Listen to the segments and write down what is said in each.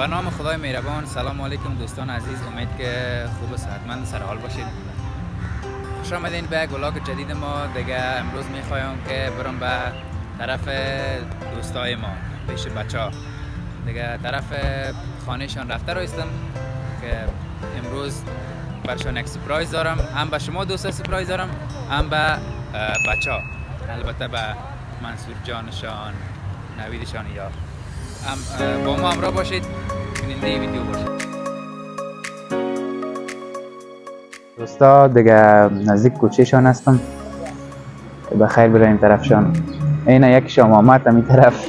به نام خدای مهربان. سلام علیکم دوستان عزیز، امید که خوب و صحتمند سر حال باشید. خوش آمدین به ولاگ جدید ما. دیگه امروز میخوایم که برم به طرف دوستای ما، پیش بچه ها. دیگه طرف خانهشان رفته رایستم که امروز برشان یک سپرایز دارم. هم به شما دوستا سپرایز دارم، هم به بچه ها، البته به منصور جانشان، نویدشان. یا هم با ما همراه باشید، بیننده ویدیو باشید. دوستا دیگه نزدیک کوچهشان هستم که بخیر بریم طرفشان. اینه یکیشان آمد همین طرف.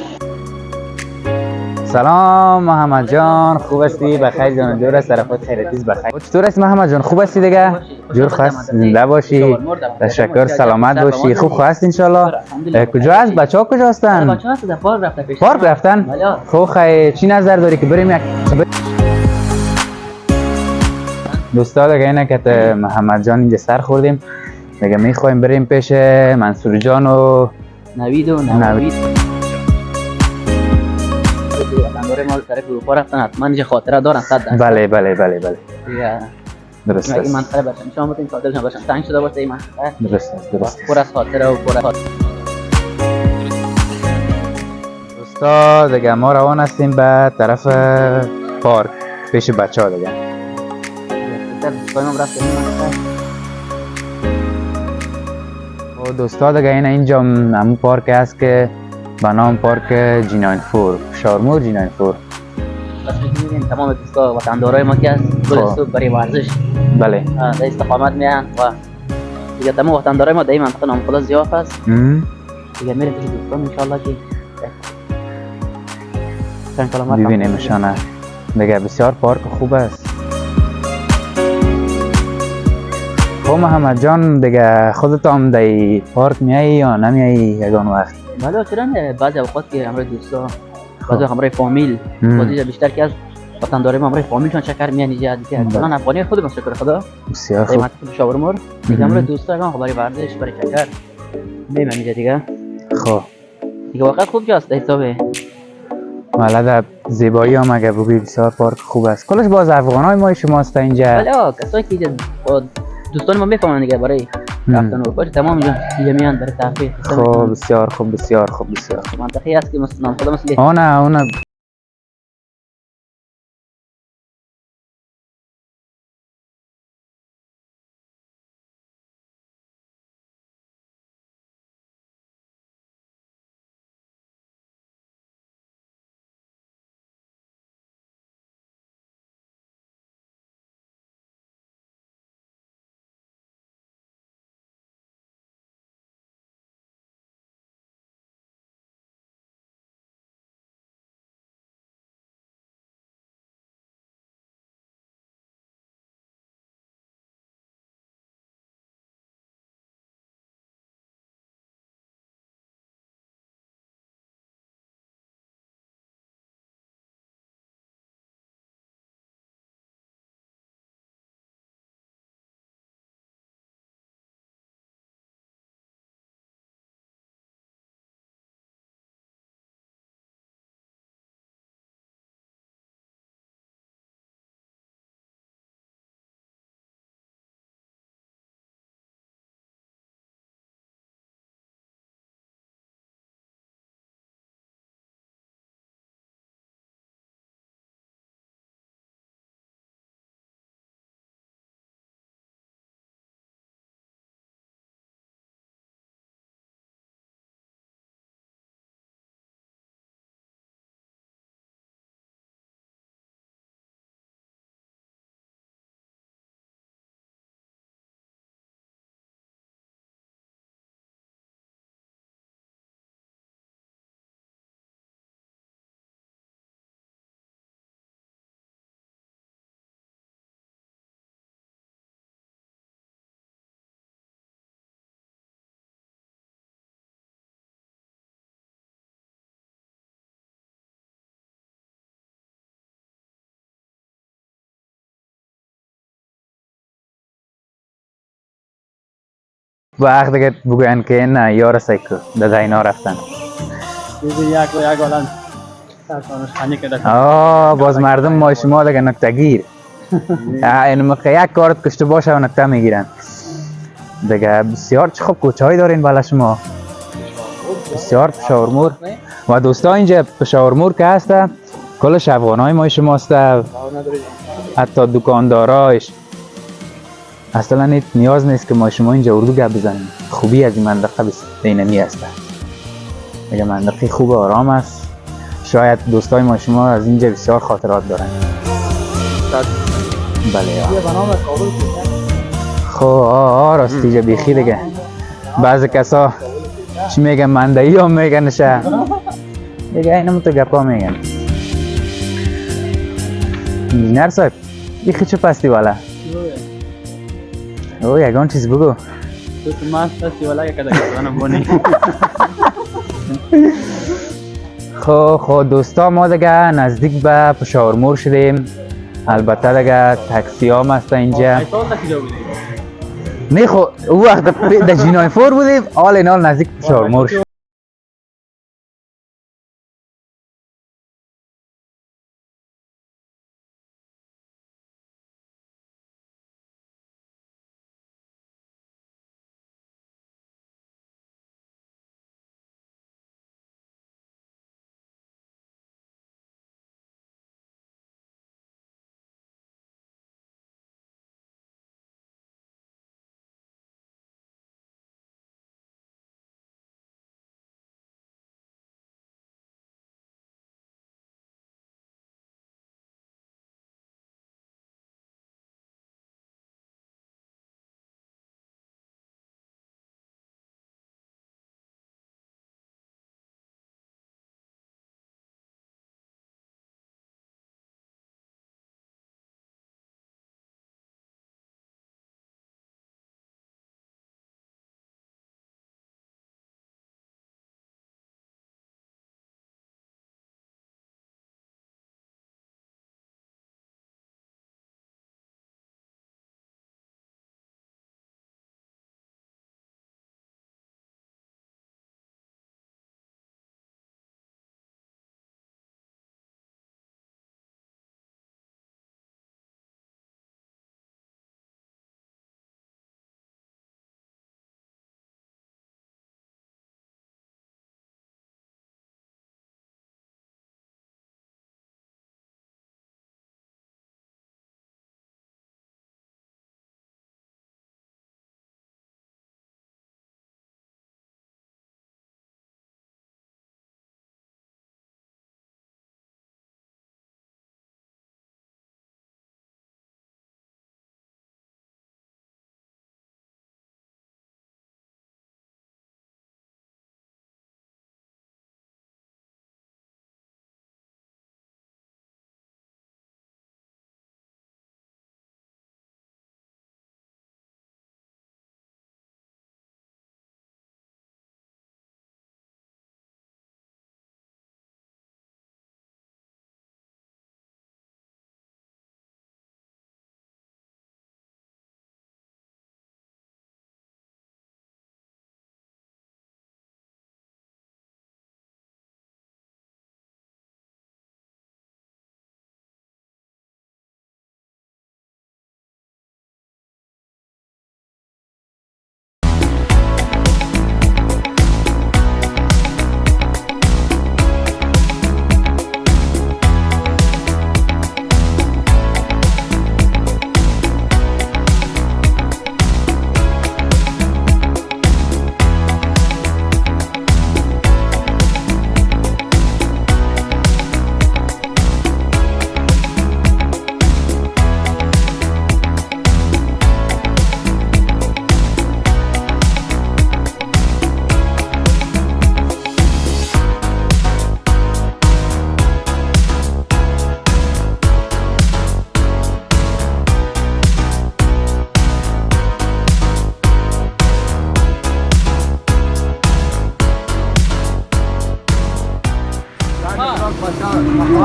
سلام محمد جان، خوب هستی؟ بخیر جان، جور است؟ طرفات خیرتیز بخیر. چطور هستی محمد جان؟ خوب هستی دیگه؟ جور خواست زنده باشی، تشکر، سلامت باشی، خوب خواست انشالله. کجا هست بچه ها؟ کجا هستن؟ بچه ها در پارک رفتن. پارک رفتن؟ خوب خیلی چی نظر داری که بریم یک دوستا دیگه اینه که محمد جان اینجا سر خوردیم دیگه میخوایم بریم پیش منصور جان و نوید. وطنداره ما طرف اروپا رفتن، حتما اینجا خاطره دارن 100%. بله دیگه درست این است. منطقه باشن شما بتین خاطرشون باشن تنگ شده باشه این منطقه. درست است. پر از خاطره و پر از دوستا دیگه ما روان هستیم به طرف پارک پیش بچه ها دیگه. دوستای ما رفتن این منطقه. و دوستا دیگه اینجا همون پارک هست که به نام پارک جیناینفور، شارمور جیناینفور. بس می‌بینیم تمام دوستا وطندارای ما که هست کل صبح برای ورزش بله در استقامت میان و دیگه تمام وطندارای ما در این منطقه نام خدا ضیاف است. دیگه میریم پیش دوستان ان شاء الله که ببینیمشان دیگه. بسیار پارک خوب است. خب محمد جان دیگه خودت هم در پارک میایی یا نمیایی یگان وقت؟ بله چرا نه، بعضی اوقات که همراه دوستا، بعضی همراه فامیل، بعضی بیشتر که از وطنداره ما همراه فامیلشون چکر میان اینجا دیگه. مثلا افغانی خودم شکر خدا بسیار خوب. قیمت شاورمور دیگه همراه دوستا هم برای ورزش برای چکر میام اینجا دیگه. خب دیگه واقعا خوب جاست حسابه. ولد زیبایی هم اگه بگی بسیار پارک خوب است. کلش باز افغانای ما شما هست اینجا. بله کسایی که با دوستان ما میفهمن دیگه برای رفتن و باشه تمام اینجا میان برای تفریح. خب بسیار خوب. منطقه هست که مثلا خدا مثل اون وقت دیگه بگوین که نه یار سیکو در اینا رفتن. یک عالم باز مردم ما شما دیگه نکته گیر این موقع یک کارت کشته باشه و نکته میگیرن دیگه. بسیار چه خوب کوچه هایی دارین بالا شما، بسیار پشاورمور. و دوستا اینجا پشاورمور که هسته کلش افغان های ما شماست، حتی دکاندارایش. اصلا نیاز نیست که ما شما اینجا اردو گپ بزنیم. خوبی از این منطقه اینمی هسته دیگه، منطقه خوب و آرام است. شاید دوستای ما شما از اینجا بسیار خاطرات دارن. بله خب راستی جا بیخی دیگه. بعض کسا چی میگن مندهی هم میگن شه دیگه، اینم تو گپا میگن. انجینر صاحب بیخی چه پستی والا؟ او یگان چیز بگو. خب دوستا ما دیگه نزدیک به پشاورمور شدیم. البته دیگه تاکسی هم هست اینجا. نه خب او وقت در جینای فور بودیم، حال این حال نزدیک پشاورمور شد.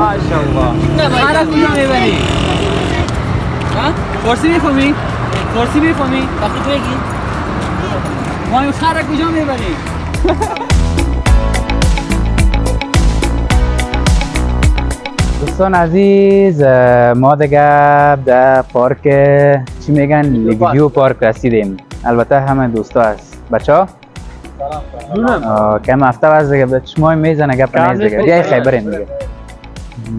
ماشاءالله. خرا کجا میبری؟ ها؟ فارسی میفهمی؟ فارسی میفهمی؟ وقتی تو بگی ما خرا کجا میبری؟ دوستان عزیز ما دیگه در پارک چی میگن لیگیو پارک رسیدیم. البته همه دوستا هست بچه ها کم هفته از دیگه به چشمای میزنه گپ نیست دیگه بیای خیبرین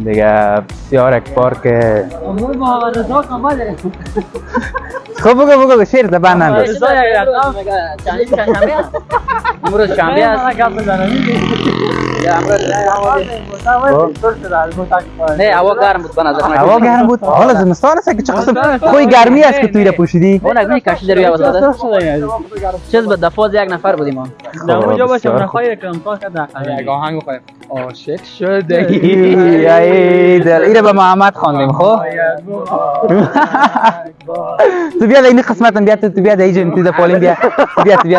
دیگه بسیار یک پارک خب بگو شیر زبان انداز امروز شنبه است نه هوا گرم بود به نظر من هوا گرم بود حالا زمستان است که چه قسم خوی گرمی است که توی را پوشیدی اون اگه کشتی در واسه چیز به دفاز یک نفر بودیم ما اونجا باشه من خواهی کم تا کرده یک آهنگ بخواهیم عاشق شده ای دل ایره به محمد خواندیم خب تو بیا این قسمتم بیا تو بیا اینجا تو در پالین بیا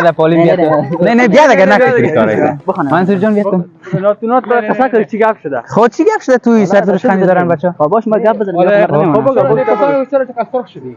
در پالین بیا نه بیا اگر نکنی کارا منصور جان بیا تو نات قصه کردی چی گپ شده خود چی گپ شده توی سر درش خنده دارن بچا باش ما گپ بزنیم خب چرا تکسر شدی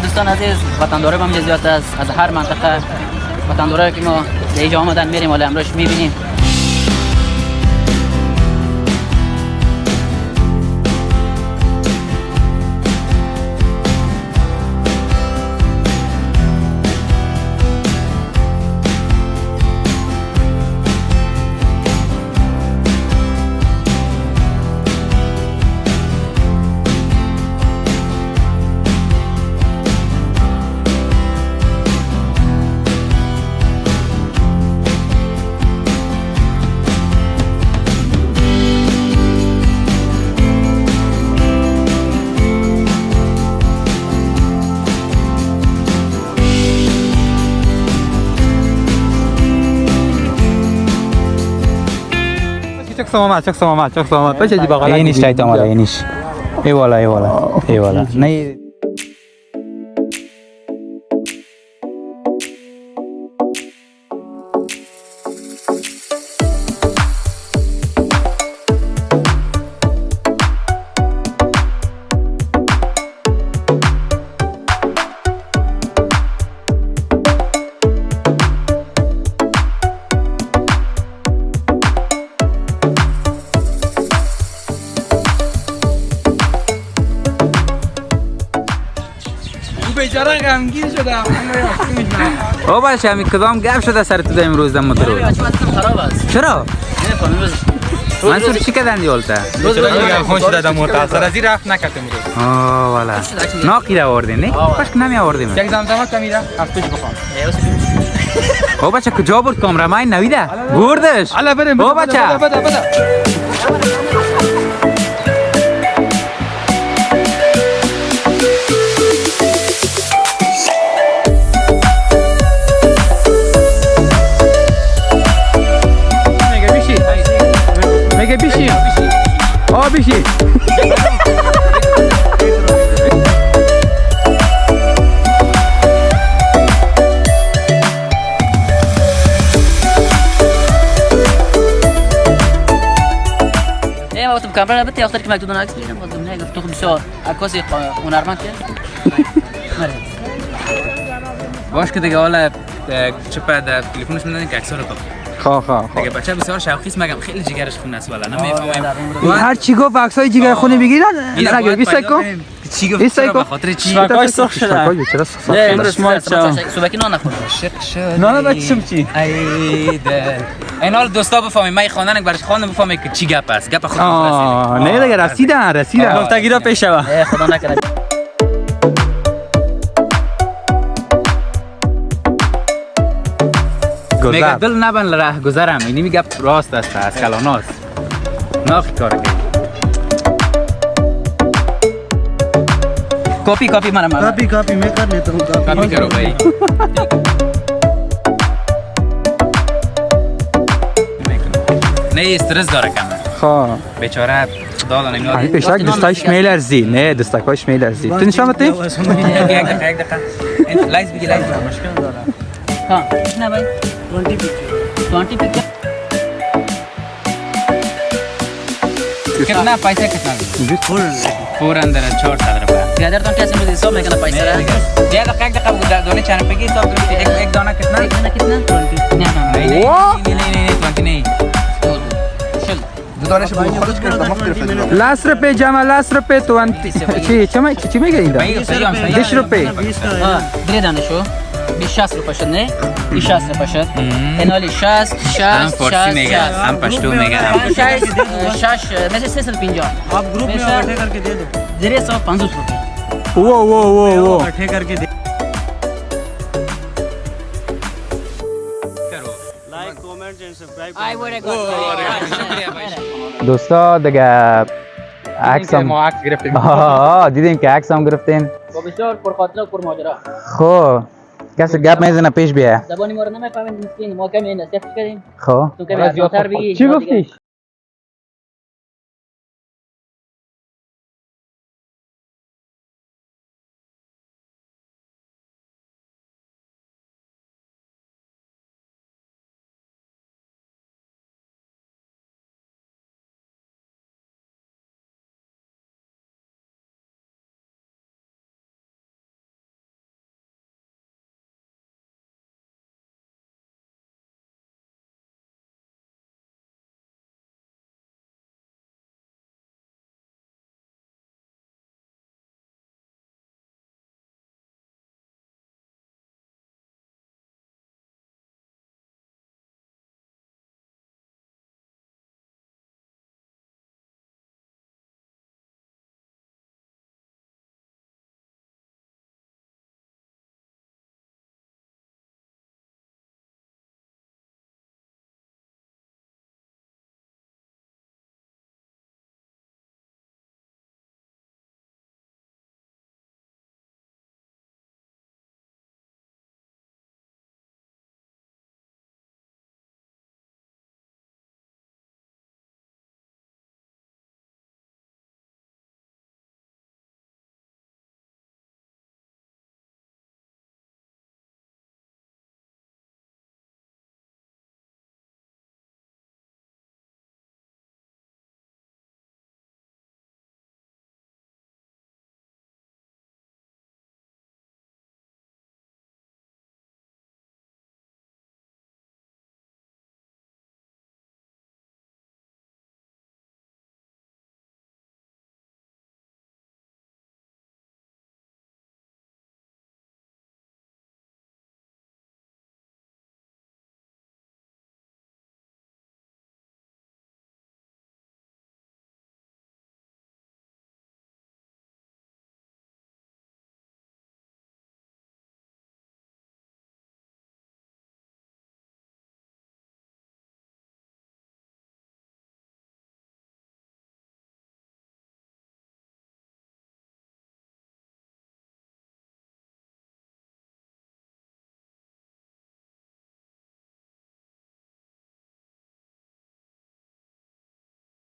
دوستان عزیز وطنداره با هم زیاد است از هر منطقه وطنداره که ما در اینجا آمدن میریم ولی امروز میبینیم çok selamat. Baca di bawah. اینیش تایت آمده اینیش ای والا نه بیچاره غمگین شده. او باشه همین کدام گپ شده سر تو امروز دم تو خراب است چرا نمی‌فهمم منصور چی کردن دیولتا روز خون شده دم متاثر از این رفت نکردم امروز. والا ناقی را آوردین نه کاش نمی آوردیم یک زمزمه کمیده هفتش بخوام. او بچه کجا برد کامرامین نویده بردش حالا بریم او بچه بشی وقتی کامرا بده آخر که مکدونالد عکس بگیرم گفتم نه گفت تو بسیار عکاسی هنرمند که باش که دیگه حالا چه بعد تلفنش میدن که عکس‌ها رو کاپ خواه دیگه بچه بسیار شوقی است مگم خیلی جگرش خون است والا نمیفهمم هر چی گفت عکسای جیگر خونه بگیرن نگه بیسته کن چی گفت بیسته کن به خاطر چی شبکه‌های سرخ شدن. چرا نه امروز ما صبحی نان نخورد عاشق شدی نه بچم چی ای دل این حال دوستا بفهمیم من خواندن برش خواندم بفهمم که چی گپ است گپ خود نه دیگه رسیدن گفتگیرا پیش شوه خدا نکنه میگه گذر دل نبن راه گذرم اینی میگه راست است از کلاناست ناخی کار کرد کپی منم कॉपी मैं कर लेता हूँ کاپی کرو بایی نه استرس داره کم خواه بیچاره دادا همین نمیاد پیشک دستایش میلرزی نه دستکاش میلرزی تو نشان بده یک دقیقه لایز بگی لایز مشکل داره हाँ कितना भाई 20 पिक्चर कितना पैसा कितना फोर अंदर 400 रुपये गदर तो कैसे मुझे सब लेकर पैसा रहा ज्यादा एक दफा दोनों चार पे की सब एक दाना कितना कितना 20 नहीं नहीं لاس روپے جمع لاس روپے 20 چی میگه این 10 روپے اه دري دانه شو 60 روپے شد نه 60 روپے شد اینالی 60 هم فارسی میگه هم پشتو میگه هم 60 مثل 350 आप ग्रुप में इकट्ठे करके दे दो जरे 150 روپے वो इकट्ठे करके दे like comment and subscribe I would دوستا دیگه عکس هم ما عکس گرفتیم دیدین که عکس هم گرفتین بسیار پرخاطره و پرماجرا خب کسی گپ میزنه پیش بیه زبانی ما رو نمیفهمید مسکین ما کمی نصیحت کردیم خب تو کمی زیادتر بگی چی گفتی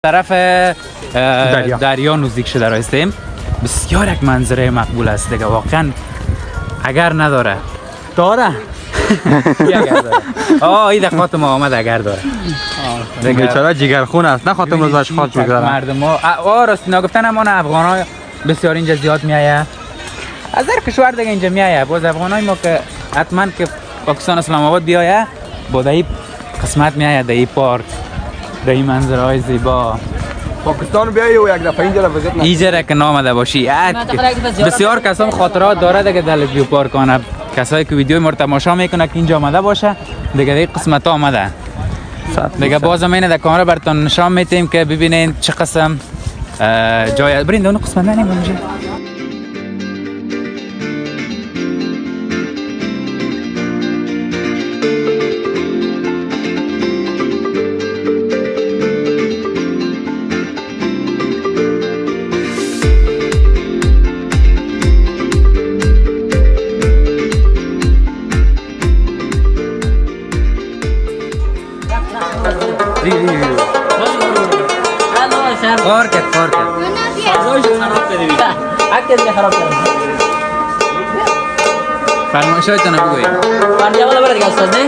طرف دریا نزدیک شده رایستیم. بسیار یک منظره مقبول است دیگه واقعا. اگر نداره داره این دقیقات ما آمد اگر داره بیچاره جگرخون است نه خاطر روزش خاط می‌ذاره مردم ها راست نگفتن امان افغان‌ها بسیار اینجا زیاد میآیه از هر کشور دیگه اینجا میآیه باز افغانای ما که حتما که پاکستان اسلام آباد بیایه با دایی قسمت میآیه دایی پارک دایی منظرهای زیبا پاکستان بیایی و یک دفعه اینجا وزید اینجا که نامده باشی بسیار کسان خاطرات داره دیگه در لیو پارک آنه کسایی که ویدیو ما رو تماشا میکنه که اینجا آمده باشه دیگه قسمت ها آمده دیگه بازم اینه در کامera براتون نشان میتیم که ببینین چه قسم جای برین اون قسمت نیم اونجا فرمایشاتون رو بگویید. پرنده والا برای دیگه استاد نه؟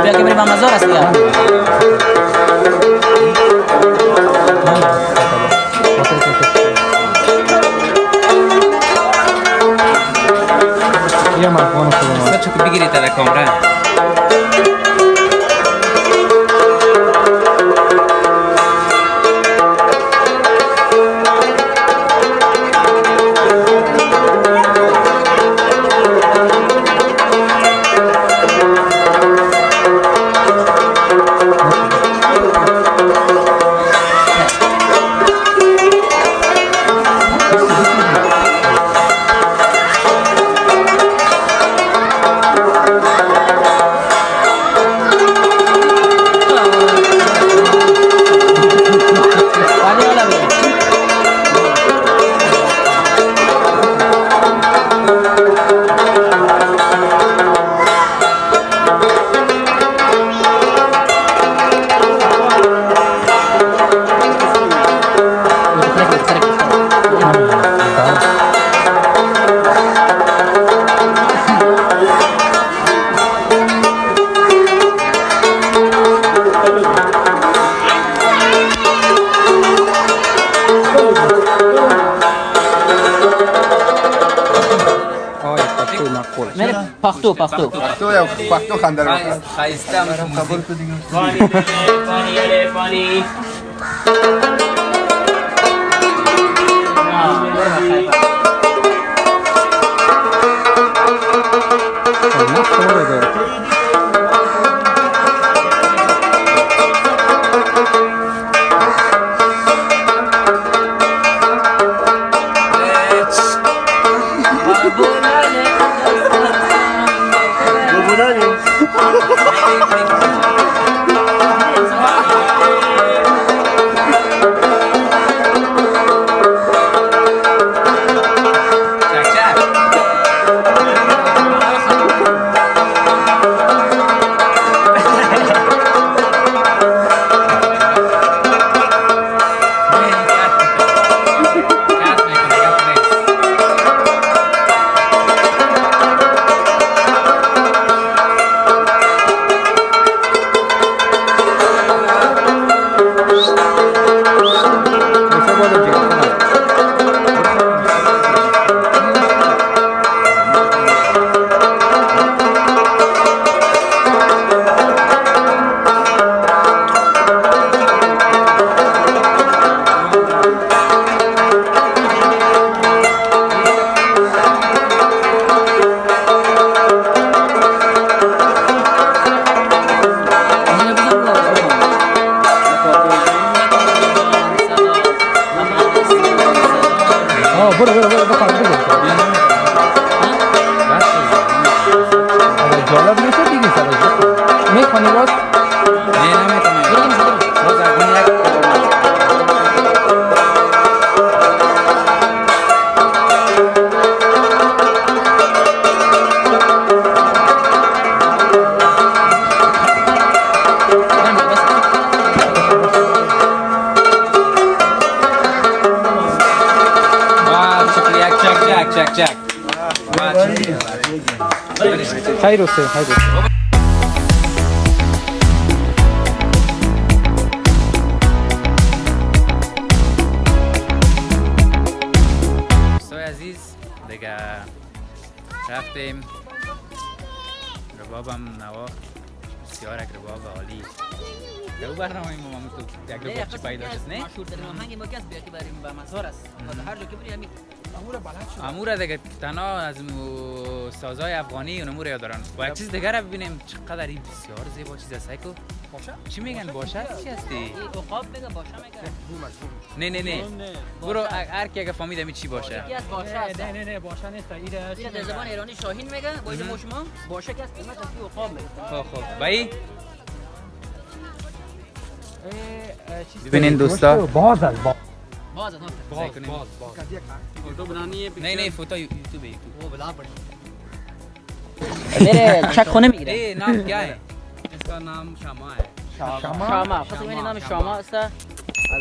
بیا که بریم مزار است یا چه که بگیرید در کامرا پختو خنده رو خایسته خبر تو دیگه پانی شکلی یک چک چک چک چک خیر حسین خیر حسین دوستای عزیز دیگه رفتیم ربابم نواخت بسیار یک رباب عالی در او برنامه ما هم تو یک رباب چی پیدا شد نه؟ مشهورترین آهنگ ما که از بیاتی بریم به مزار است هر جا که بری همین امور دیگه تنها از سازهای افغانی اونمور یاد دارن و یک چیز دیگر رو ببینیم چقدر این بسیار زیبا چیز است سایکو چی میگن باشه چی هستی عقاب میگه باشه میگه نه نه نه برو هر کی اگه فهمید می چی باشه یکی از باشه است نه باشه نیست این در زبان ایرانی شاهین میگه با این شما باشه که از قیمت از عقاب میگه خب بایی ببینین دوستا باز फोटो बनानी है نه نه فوتو یوتیوب میره چک خونه میگیره ए नाम क्या है इसका नाम शामा है شاما پس این نام شاما است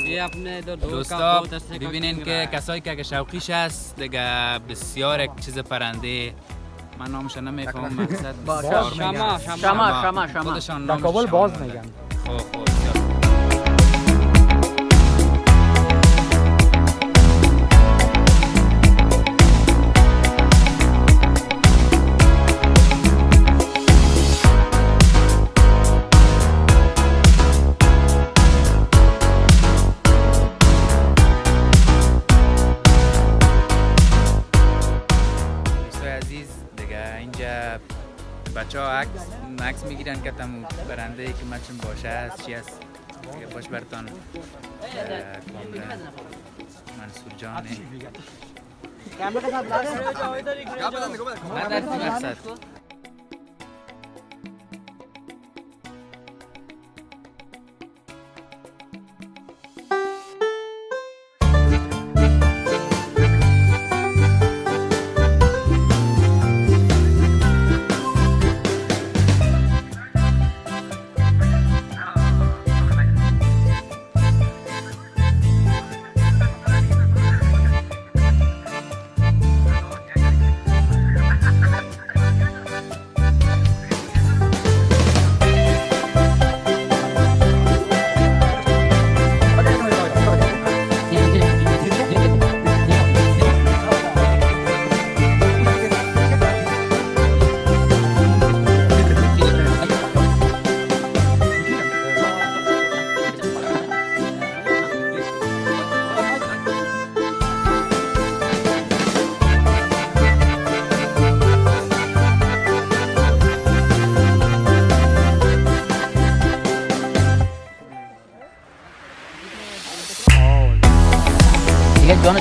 ये अपने इधर दो دوستا ببینین که کسایی که اگه شوقیش هست دیگه بسیار یک چیز پرنده من نامش نمیفهمم مقصد بسیار شاما خودشان در نامش کابل شما باز میگن. میگن خب بسیار. دوستای عزیز دیگه اینجا بچه ها عکس میگیرن که تم برنده که مچون باشه است چی است دیگه باش برتان کاملا منصور جانه نه در چی مقصد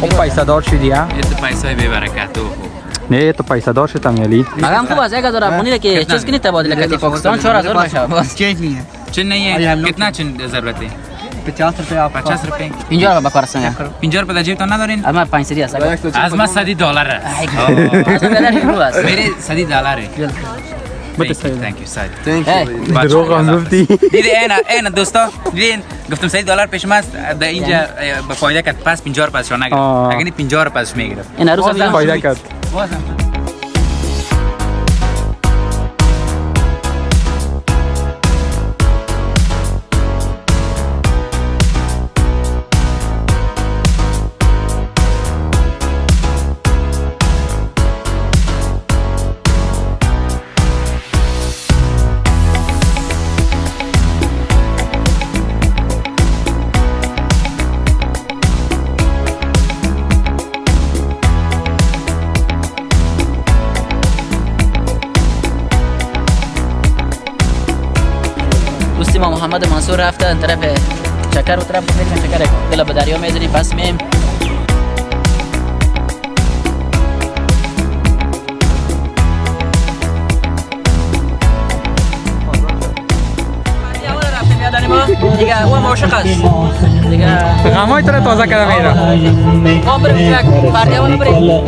خب پیسه دار شدی ها یه تو پیسای بی برکت و نه تو پیسه دار شدم یلی مگم خوب است 1000 افغانی که چیز کنی تبادله کردی پاکستان 4000 میشه بس چن नहीं है कितना चन जरूरत है 50 रुपए आप 50 रुपए اینجا رو بکار سنگ 50 रुपए दर्जे तो ना दौरिन اما 5 سری است از ما $100 है از بدر رو است मेरे $100 है بده سعید थैंक यू سعید دروغ هم گفتی دیدی اینا دوستا دیدین گفتم $100 پیش ماست در اینجا با فایده کرد پس 50 روپیه شو نگرفت اگه نی 50 روپیه میگرفت این عروس هم فایده کرد ما محمد منصور رفته طرف چکر و طرف میریم چکر دل به دریا میزنیم پس میم دیگه او موشق است دیگه غمای تو رو تازه کرده میره ما بریم یک پردی اول بریم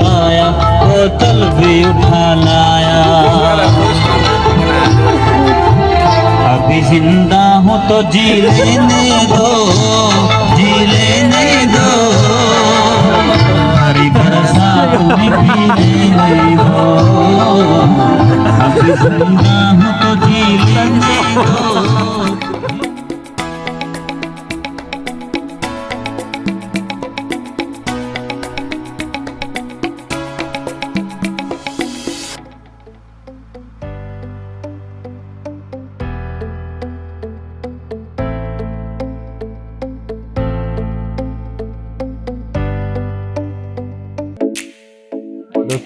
अभी जिंदा हूँ तो जी लेने दो हरी बरसा नहीं हो अब जिंदा हूँ तो जी लेने दो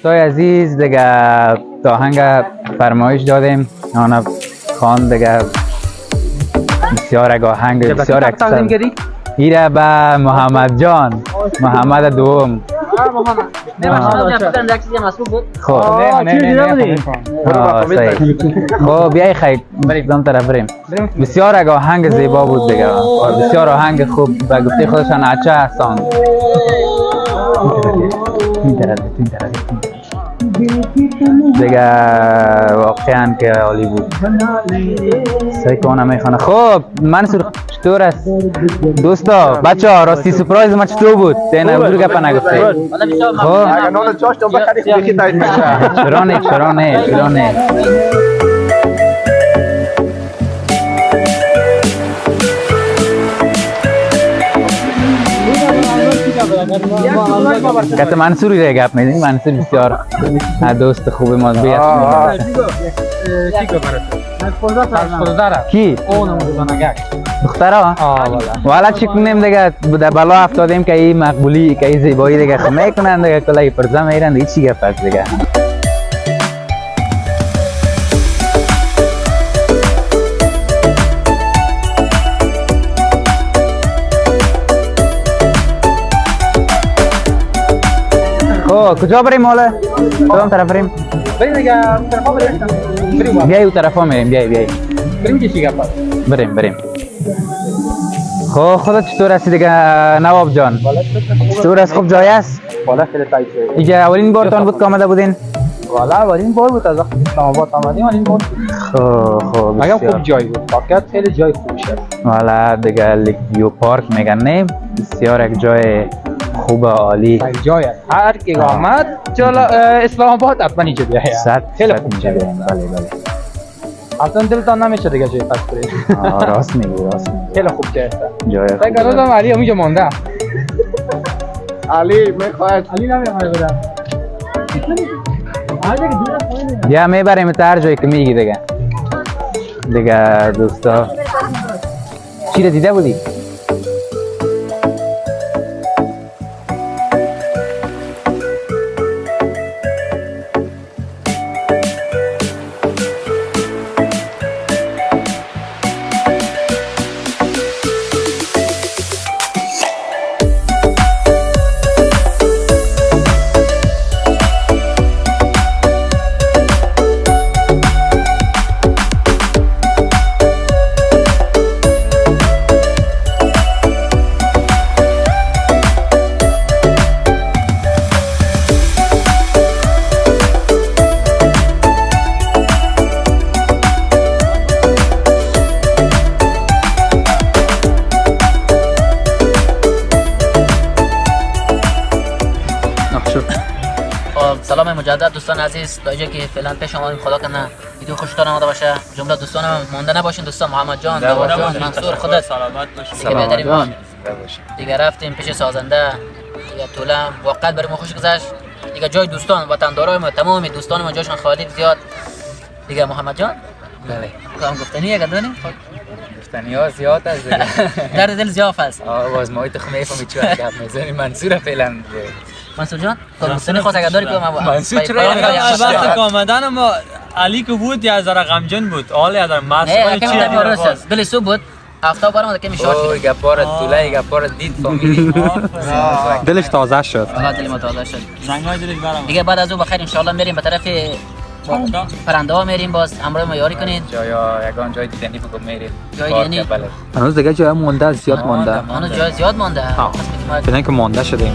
دوستای عزیز دیگه تا آهنگ فرمایش دادیم آن خان دیگه بسیار اگه آهنگ بسیار اکثر ایره به محمد جان محمد دوم خب خب بیای خیلی دم طرف بریم بسیار اگه آهنگ زیبا بود دیگه بسیار آهنگ خوب به گفته خودشان اچه هستان دیگه واقعا که عالی بود سعی کنم میخوانه خب منصور چطور است دوستا بچه ها راستی سپرایز ما چطور بود تینه بزرگ گپا نگفته خب چرا نه کت منصوری ره گپ میزنی منصور بسیار دوست خوب ما بیاد کی دخترا والا چی کنیم دیگه در بالا افتادیم که این مقبولی که این زیبایی دیگه خب میکنن دیگه کلای پرزه میرن دیگه چی گپ است دیگه کجا بریم حالا؟ کدام طرف بریم؟ بریم دیگه طرفا بریم بیای او طرفا میریم بیای بریم چی گپ بریم خب خودت چطور هستی دیگه نواب جان؟ چطور است خوب جای است؟ والا خیلی تایید اینجا اولین بار تان بود که آمده بودین؟ والا اولین بار بود از وقتی اسلام آباد آمدیم اولین بار خب مگه خوب جای بود واقعا خیلی جای خوبی شد والا دیگه لیکیو پارک میگن نه بسیار یک جای خوب عالی جای است هر کی آمد چلا اسلام آباد حتما اینجا بیاید خیلی خوب جای بله اصلا دلتان نمیشه دیگه جای پس برید راست میگی خیلی خوب جای است جای خوب دیگه روزم علی اونجا مونده علی میخواد علی نمیخواد بدم بیا میبریم تا هر جایی که میگی دیگه دوستا چی رو دیده بودی؟ سلام مجدد دوستان عزیز تا اینجا که فعلا پیش اومدیم خدا کنه ویدیو خوشتون آمده باشه جمله دوستانم مونده نباشین دوستان محمد جان داوود جان منصور خودت سلامت باشید دیگه بیادریم دیگه رفتیم پیش سازنده دیگه طولم واقعا برای ما خوش گذشت دیگه جای دوستان وطندارای ما تمام دوستان ما جاشون خالی زیاد دیگه محمد جان بله کام گفتنی اگه داریم گفتنی ها زیاد است دیگه درد دل زیاف است باز ما تو میفهمی چی گپ میزنی منصور فعلا منصور جان تو گفتنی خواست اگه داری که ما منصور چرا البته که آمدن ما علی که بود یا ذره غمجن بود حالی از نه کمی درست دل سو بود هفته بارم کمی شارت اوه گپارت طولای گپارت دید فامیلی دلش تازه شد دل ما تازه شد زنگای دلش برام دیگه بعد از اون بخیر ان شاء الله میریم به طرف پرنده ها میریم باز همراه ما یاری کنید جایا یگان جای دیدنی بگو میریم جای دیدنی؟ بله هنوز دیگه جای مونده زیاد مونده هنوز جای زیاد مونده فعلا که مونده شدیم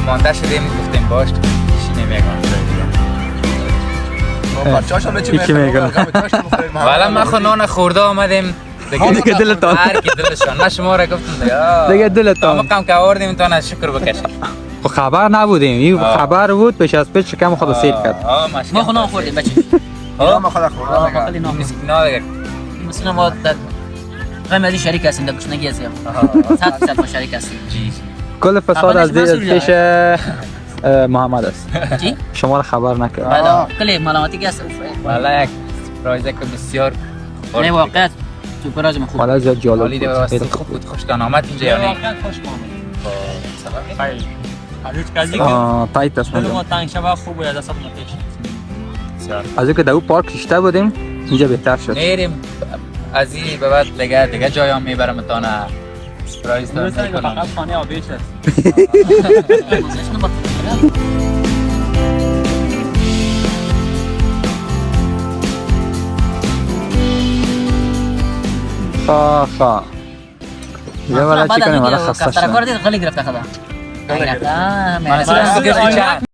گفتیم باش شینیم یگان جای دیگه میگن والا ما خو نان خورده آمدیم دیگه دلتان هر کی دلشان نه شما را گفتم دیگه دلتان ما کم که آوردیم تو از شکر بکشید خبر نبودیم این خبر بود پیش از پیش شکم خود سیر کرد ما خونه خوردیم بچه ما خدا خوردم مسکینا دیگه مثلا ما در غم ازی شریک هستیم در گشنگی هستیم 100% ما شریک هستیم کل فساد از پیش محمد است چی؟ شما را خبر نکرد بله کلی ملامتی که هست والا یک پرایزه که بسیار نه واقعیت سوپراج من خوب حالا زیاد جالب حالی دیگه واسه خوب بود خوشتان آمد اینجا یا نه خوش خیلی هیچ کسی تایت است ما تنگ شبه خوب بود دست ما پیش از اینکه در اون پارک شیشته بودیم اینجا بهتر شد میریم از این به بعد دیگه جای هم میبرم تانه سپرایز فقط دارم خانه آبیش است خا یه والا چی کنیم والا خسته کفتر کار شدم دید خالی گرفته خدا من اصلا گرفتی چند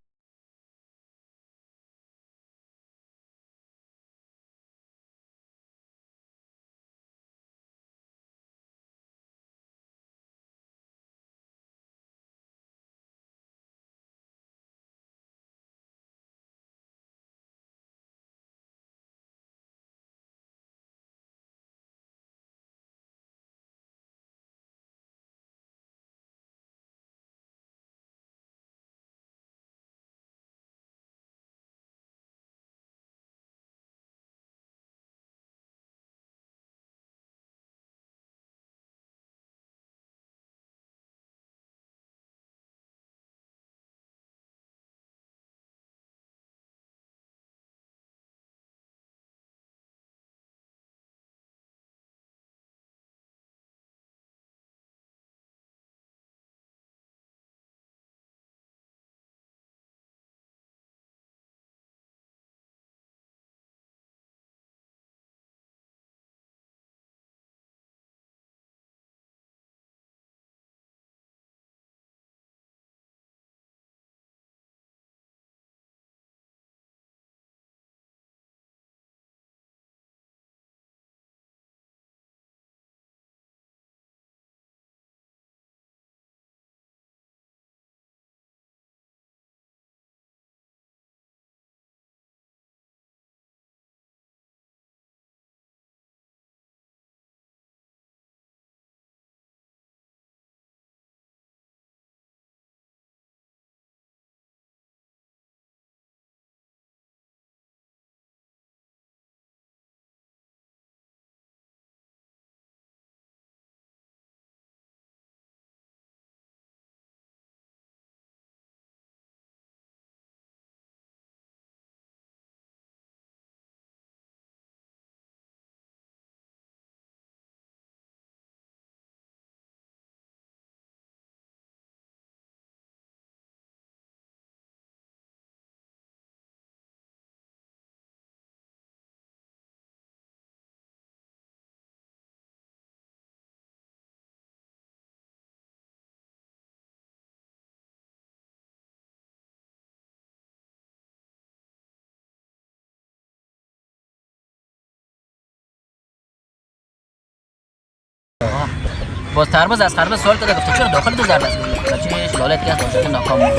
باز ترباز از خربه سوال کرده گفته چرا داخل تو زرد است بچه‌ش لالت که داشته ناکام بود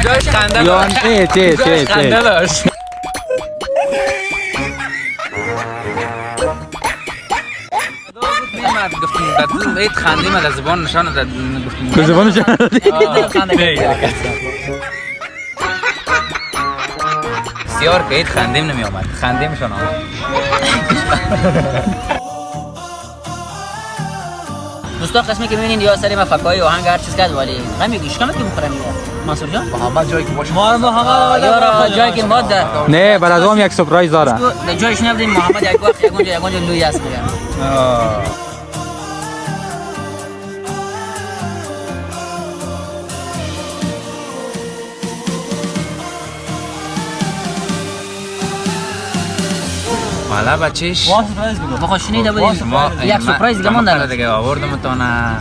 جایش خنده یان داشت جایش خنده داشت گفتیم بدون ایت خندیم از زبان نشان داد گفتیم به زبانش بسیار که ایت خندیم نمی آمد خندیمشان آمد دوستان قسمی که میبینین یا سری مفکایی آهنگ هر چیز کرد ولی غمی گوشکمه که میخورم میگه منصور جان محمد جایی که باشه محمد یارا جایی که ماده نه بعد از اون یک سورپرایز داره جایش نبودیم محمد یک وقت یگونجا لوی است میگن والا بچهش ما خوش شنیده بودیم یک سورپرایز دیگه مونده دیگه آوردم تو نه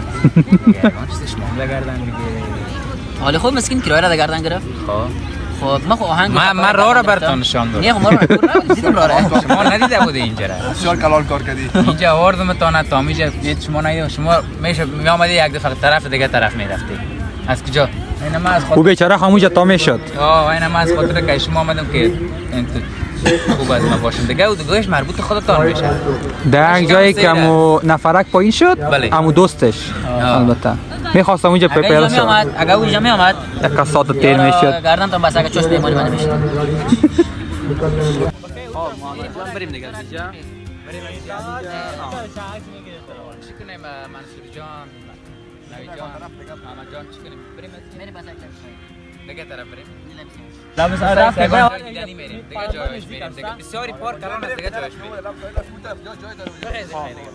چیزش معامله کردن دیگه حالی خوب مسکین کرایه را گردن گرفت خب ما خو آهنگ من راه را براتون نشان دادم نه خب ما رو دیدم راه شما ندیده بودی اینجا را بسیار کلان کار کردی اینجا آوردم تو نه تا میجا شما ندیدم شما میشه می آمدی یک دفعه طرف دیگه طرف میرفتی از کجا؟ این ما از او خاطر بیچاره همونجا تا میشد. این ما از خاطر که شما آمدم که این تو خوب از ما باشم دیگه و دیگهش مربوط خودتان میشه. در یک جایی که امو نفرک پایین شد بله. امو دوستش البته میخواستم اونجا پیپل شد اگه اونجا می آمد یک کسات تیر میشد. گردن تا بس اگه چوش میمانی من میشد. بریم دیگه اینجا. بریم اینجا. چی کنیم منصور جان؟ نوی جان؟ محمد جان چی کنیم؟ بریم دیگه طرف بریم. لابس رفت دیدنی میریم دیگه جایش میریم دیگه بسیاری پارک کردن است دیگه جایش میریم.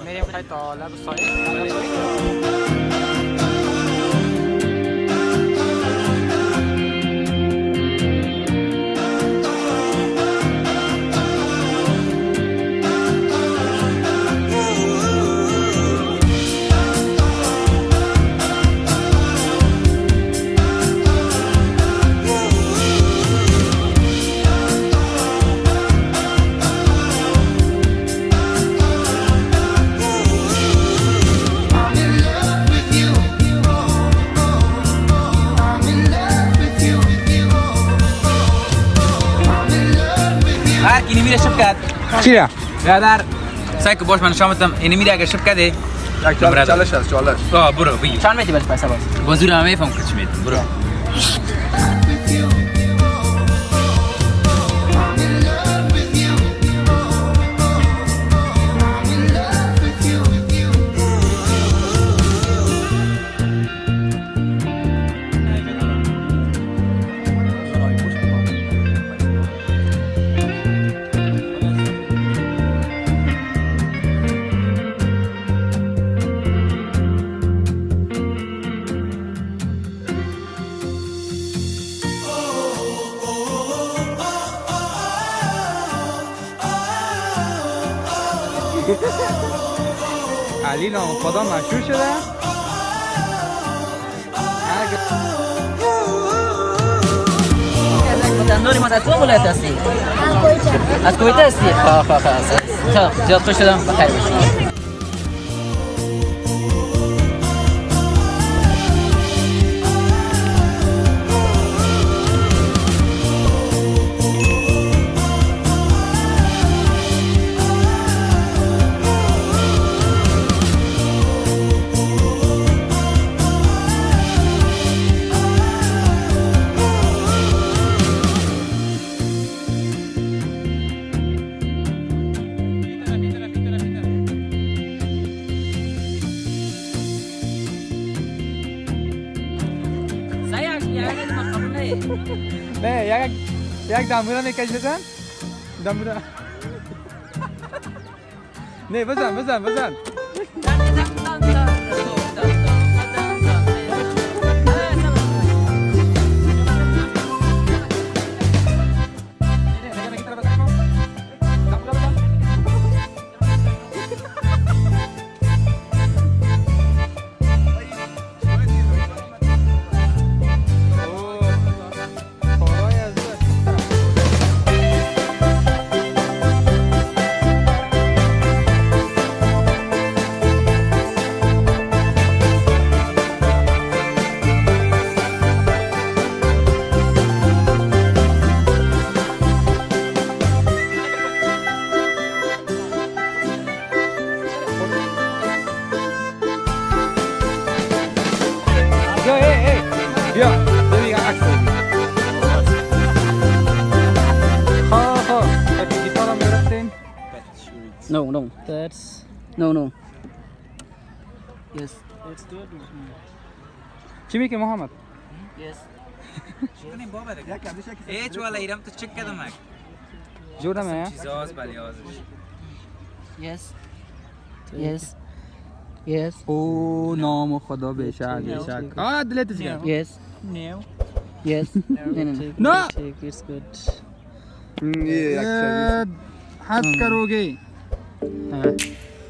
میریم خیلی تا لب سایه. اینی میره شب کرد چی را؟ برادر سعی که باش من شامتم اینی میره اگر شب کرده یک چالش هست چالش برو بگیر چند میتی برش پیسه باز؟ بازور هم میفهم که چی میدم برو علی نام خدا مشهور شده. دندانی ما از کدوم ولایت هستی؟ از کویت هستی؟ خب زیاد خوش شدم بخیر باشی. نه یک دمورا میکش بزن دمورا نه بزن بیا ببین عکس گیتارم گرفتین No, that's no. Yes. چی میگی محمد؟ Yes. کنیم بابا دیگه هیچ والا ایرم تو چک کردم اگه جور نمیه؟ چیزاست بلی آزش Yes. او نام خدا بیشک دلت زیاد Yes. No. Yes. No. It's good. حد کروگی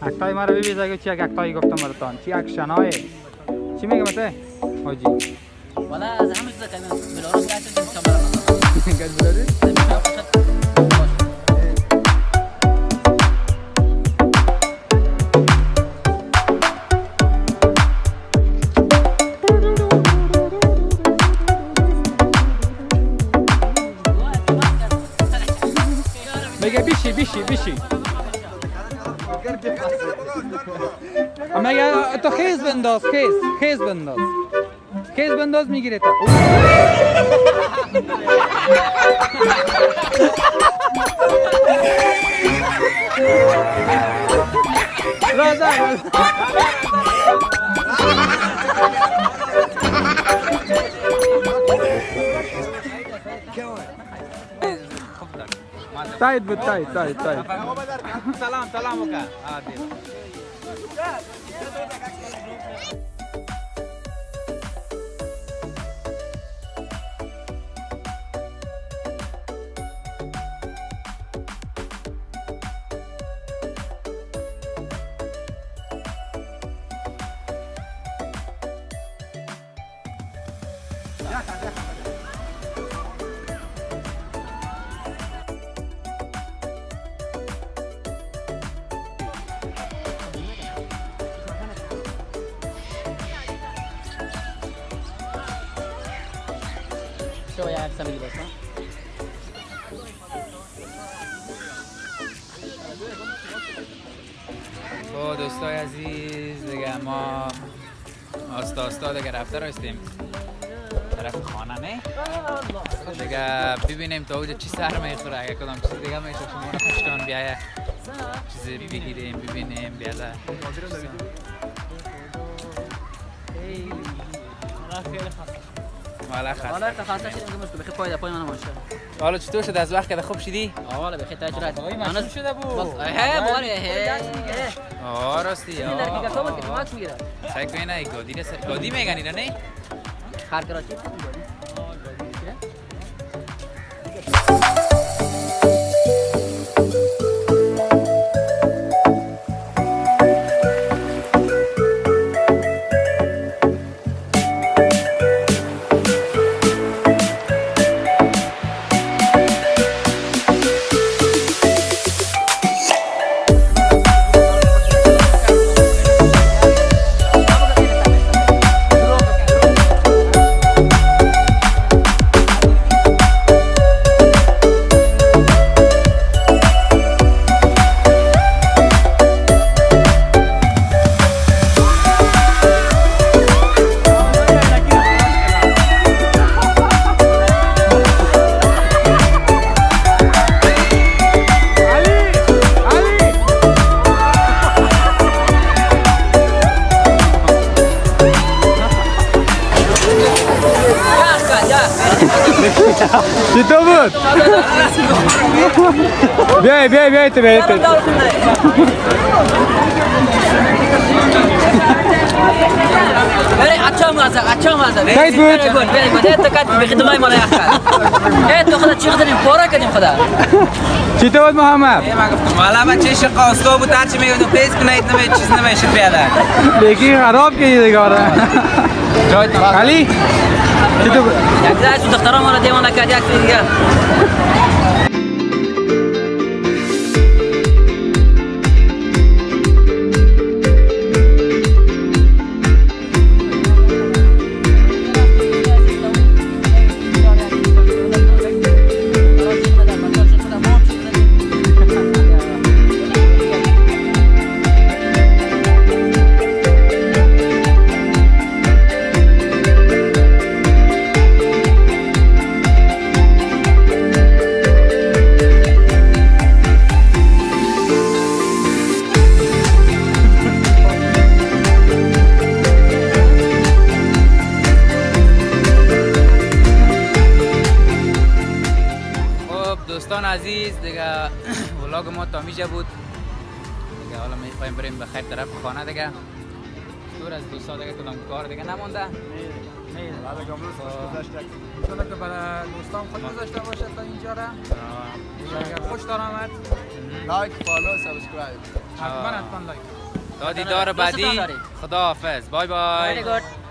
اکتای مرا ببیزه چی اکتایی گفتم براتان چی اکشنای چی میگه مته حاجی والله از همه چیزا کمی بلارم گشتم شما گل بلاری دیگه بیشی اما اگر تو خیز بنداز میگیره تا رازا تایید بود تایید سلام وکا عادی شو یا عکس میگی بس خب دوستای عزیز دیگه ما آستا دیگه رفته رایستیم طرف خانه نه دیگه ببینیم تا اونجا چی سر میخوره اگه کدام چیز دیگه میشه شما رو پشتان بیایه چیزی بگیریم ببینیم بیاده حالا خاصه شدیم که مشکل بخیر پای من ماشه حالا چطور شد از وقت که خوب شدی؟ حالا بخیر تاجرات مشروع شده بود راستی در که تو ماکس میگیره سعی کنی نه گادی میگنی نه؟ خار کراچی چطور بود؟ بیای تو برای اچھا مزه تایید بود؟ بیای تو کات بخدمای ما یا تو خدا چی خدمیم پورا کردیم خدا چطور بود محمد؟ والا بچه شقاستا بود هرچی میگفتم پیس کنید چیز نمیشه بیاده لیکی خراب کردی دیگه علی چطور بود؟ یک دست دخترها ما رو دیوانه کرد یک دیگه دوستان عزیز دیگه ولاگ ما تا میجا بود دیگه حالا میخوایم بریم به خیر طرف خانه دیگه دور از دوستا دیگه کدام کار دیگه نمونده بعد امروز خوش گذشته انشالله که برای دوستان خوش گذشته باشه تا اینجا را اگر خوش درآمد لایک فالو سابسکرایب حتما لایک تا دیدار بعدی خدا حافظ بای بای Very good.